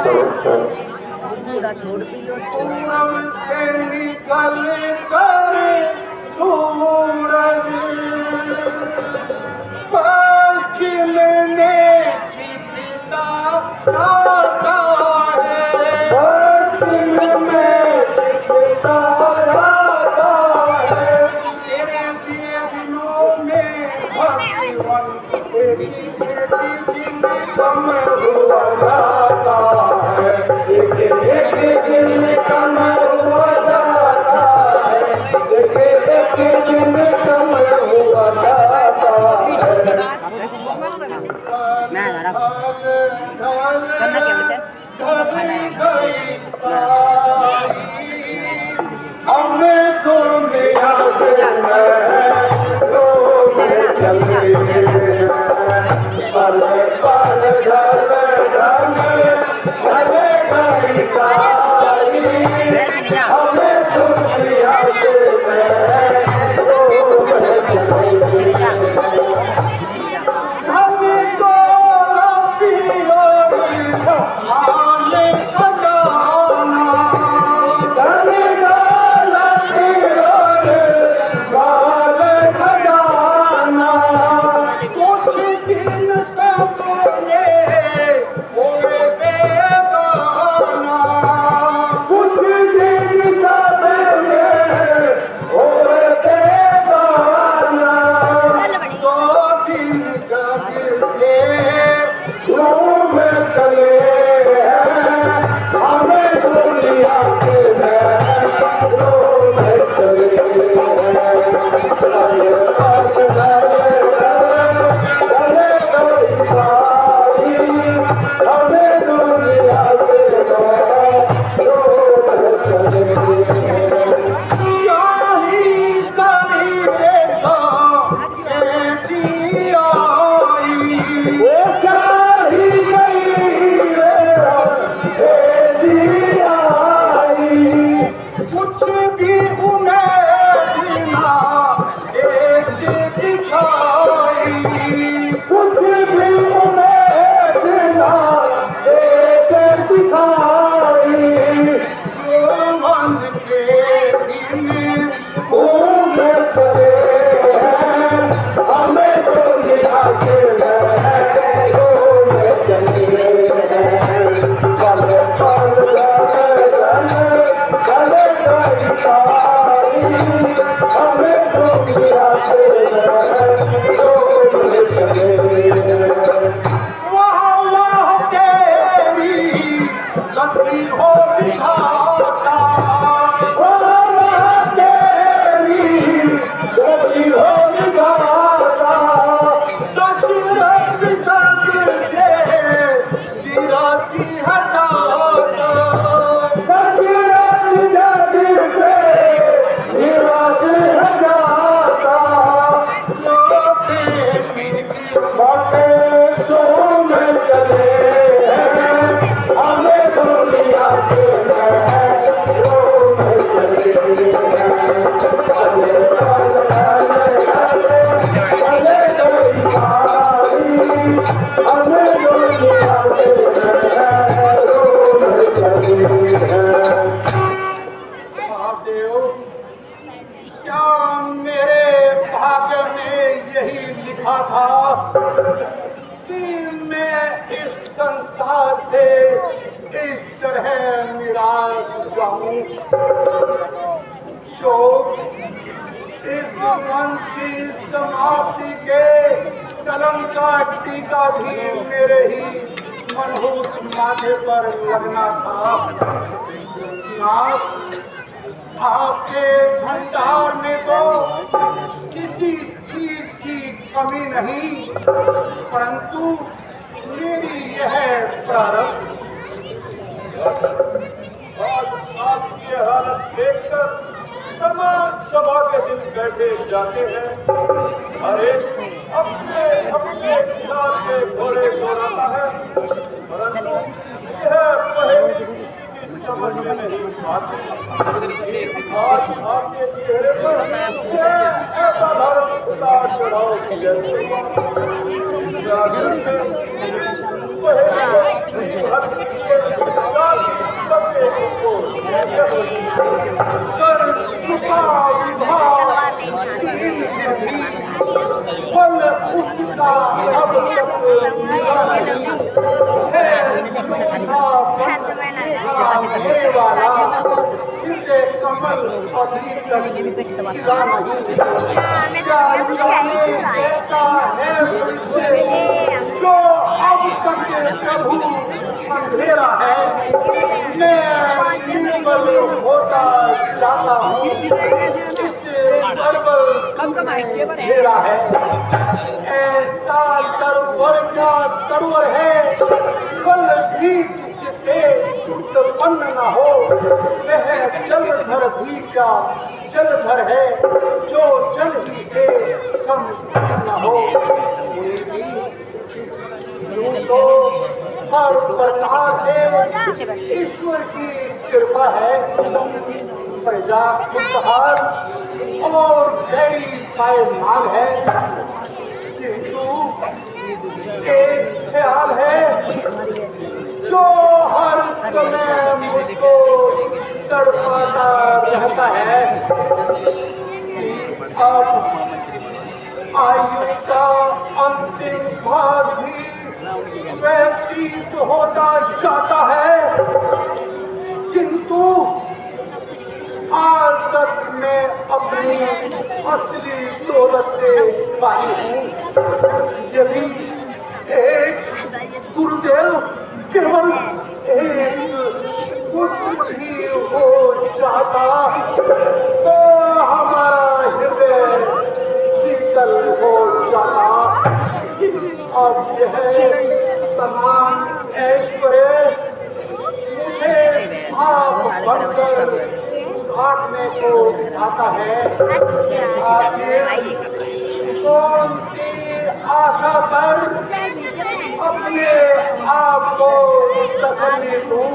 पूरा छोड़ दियो पूरब से निकल कर सूरज पश्चिम में छिपता आता है, पश्चिम में छिपता आता है। तेरे दिए दिलों में भगवान तेरी बेटी में कम हुआ जाता है, एक दिन कम हुआ जाता है, एक दिन कम हुआ जाता है। मैं करना क्या वैसे हमें तो मेरा समाप्ति के कलम का टीका भी मेरे ही मनहूस माथे पर लगना था। आपके भंडार में तो किसी चीज की कमी नहीं, परंतु मेरी यह प्रारब्ध। आपकी हालत देखकर तमाम सभा के दिन बैठे जाते हैं, हर एक अपने अपने खिलाफ के घोड़े दौड़ाता है, परंतु यह पहले समझ में नहीं आती। आज आपके चेहरे पर ऐसा धर्म उतार चढ़ाव किया कर चुका विभाग फल उसका अब तक मिला नहीं है। मेरे वाला हृदय कमल अभी तक गिरा नहीं। क्या जाने ऐसा है मुझसे जो अब तक प्रभु अंधेरा है। मैं निर्बल होता जाता हूँ, इससे निर्बल अंधेरा है। ऐसा तरवर का तरवर है, कल भी जिससे उत्पन्न न हो। वह जलधर भी का जलधर है, जो जल ही से संपन्न न हो। यूं तो हर प्रकार से ईश्वर की कृपा है। प्रजा खुशहाल और बड़ी पायमाल है, किंतु एक ख्याल है जो हर समय मुझको तड़पाता रहता है कि अब आयु का अंतिम भाग भी व्यतीत होता जाता है, किंतु आज तक मैं अपनी असली दौलत से पाई हूँ। यदि एक गुरुदेव केवल एक पुत्र ही हो जाता तो हमारा हृदय शीतल हो जाता। अब यह तमाम ऐश्वर्य मुझे आप बनकर काटने को आता है। आखिर कौन सी आशा पर अपने आप को तसल्ली दूं?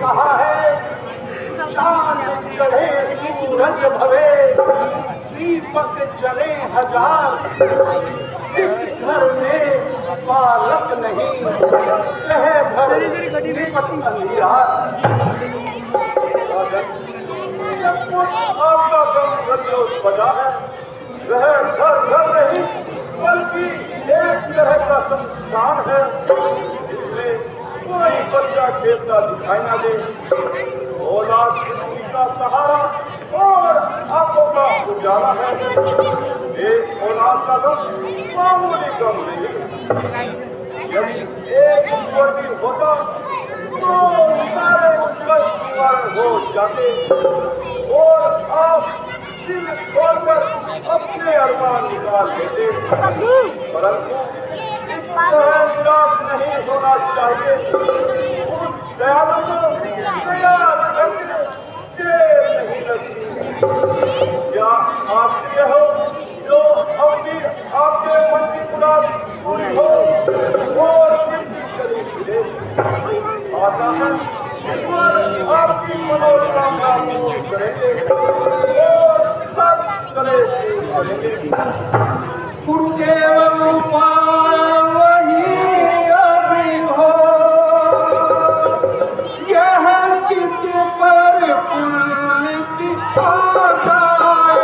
कहा है चांद चढ़े सूरज भवे, दीपक जले हजार। जिस घर में बालक नहीं वह घर निपट अंधियार। आपका गम संतोष बजा है, वह घर घर नहीं बल्कि एक तरह का संस्थान है, जिसमें कोई बच्चा खेलता दिखाई ना दे। औलाद जिंदगी का सहारा और आंखों का उजाला है। एक औलाद का गम मामूली गम नहीं। यदि एक वर्दी होता तो सारे कष्ट निवारण हो जाते और आप दिल खोलकर अपने अरमान निकाल लेते। परंतु निराश नहीं होना चाहिए। उस दयालु को दया करके देर नहीं लगती। क्या आप ये हो जो अपनी आपके मन की मुराद पूरी हो और कितनी शरीर मिले। आशा है ईश्वर आपकी मनोकामना पूरी करेंगे और सब करे करेंगे। गुरुदेव वही अभी हो, यह चित पर फूल की आता है,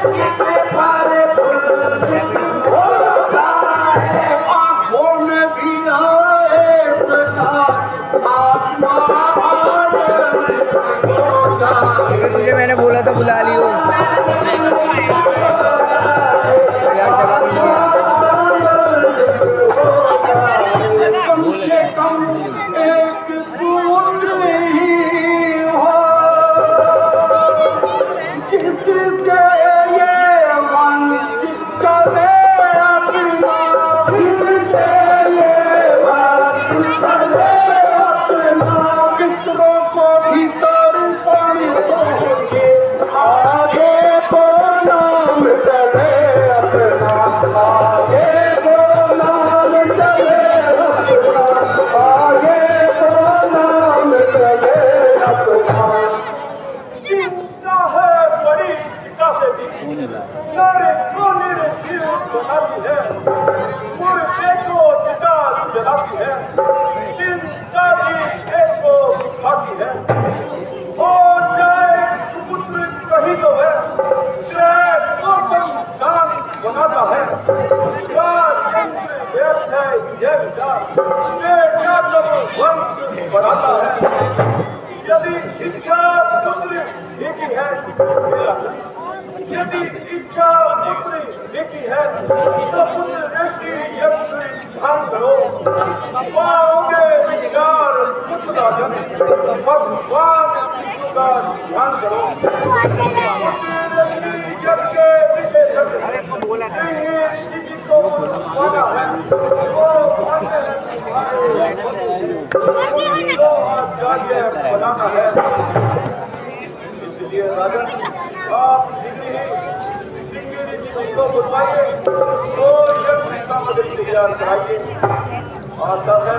चित पर फूल होता है। आँखों में भी आए प्रकाश, आत्मा तुझे मैंने बोला था बुला लियो यार, जगह भी नहीं। कम से कम एक पुत्र ही हो जिससे ये मन चले अपना, जिससे ये मन चले अपना। पितरों को भी तर्पण होके आगे को नाम चले अपना, आगे को नाम चले अपना, आगे को नाम चले अपना। चिंता है बड़ी चिंता से भी नारे सोने रे जीव बनाती है, मुर्दे को चिता जलाती है। चिंता की बनाता है। व्यर्थ है यह विचार, बेटा जब वंश बढ़ाता है। यदि इच्छा पुत्री देखी है, यदि इच्छा पुत्री देखी है, तो पुत्र ऋषि यक्ष ध्यान करो। पाओगे चार पुत्र राजन, भगवान विष्णु का ध्यान करो। पुत्र ऋषि यज्ञ के विशेषज्ञ ऋषि जी को माना है, वो अन्य आचार्य बनाना है। इसलिए राजन आप सिंह ऋषि को बुलवाइए, तो यज्ञ सामग्री तैयार कराइए। आता है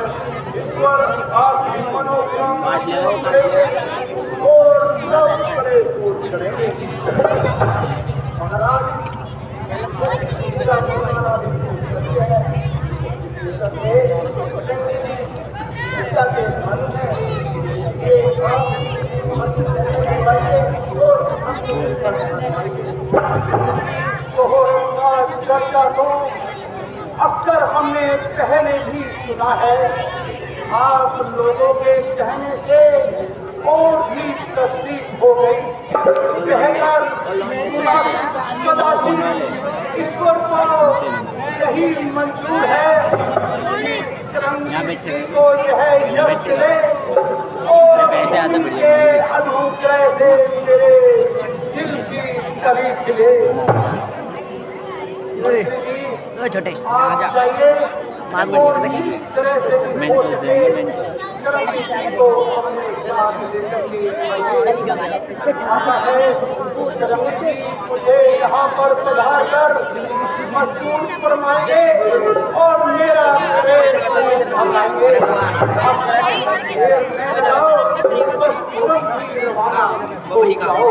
ईश्वर आपकी मनोकामना करेंगे और सब बड़े दूर करेंगे। महाराज चर्चा को अक्सर हमने पहले भी सुना है। आप लोगों के कहने से और भी तस्दीक हो गई। कहकर कदाचित ईश्वर को यही मंजूर है को यह यश मिले और उनके अनुग्रह से मेरे दिल की कली खिले। छोटे आप चाहिए और इस तरह से हो सके शरण को अपने साथ लेकर के आशा है शरण जी मुझे यहाँ पर पधार कर मजबूर फरमाएंगे और मेरा भगाएंगे। बस तुरंत ही रवाना हो जाओ।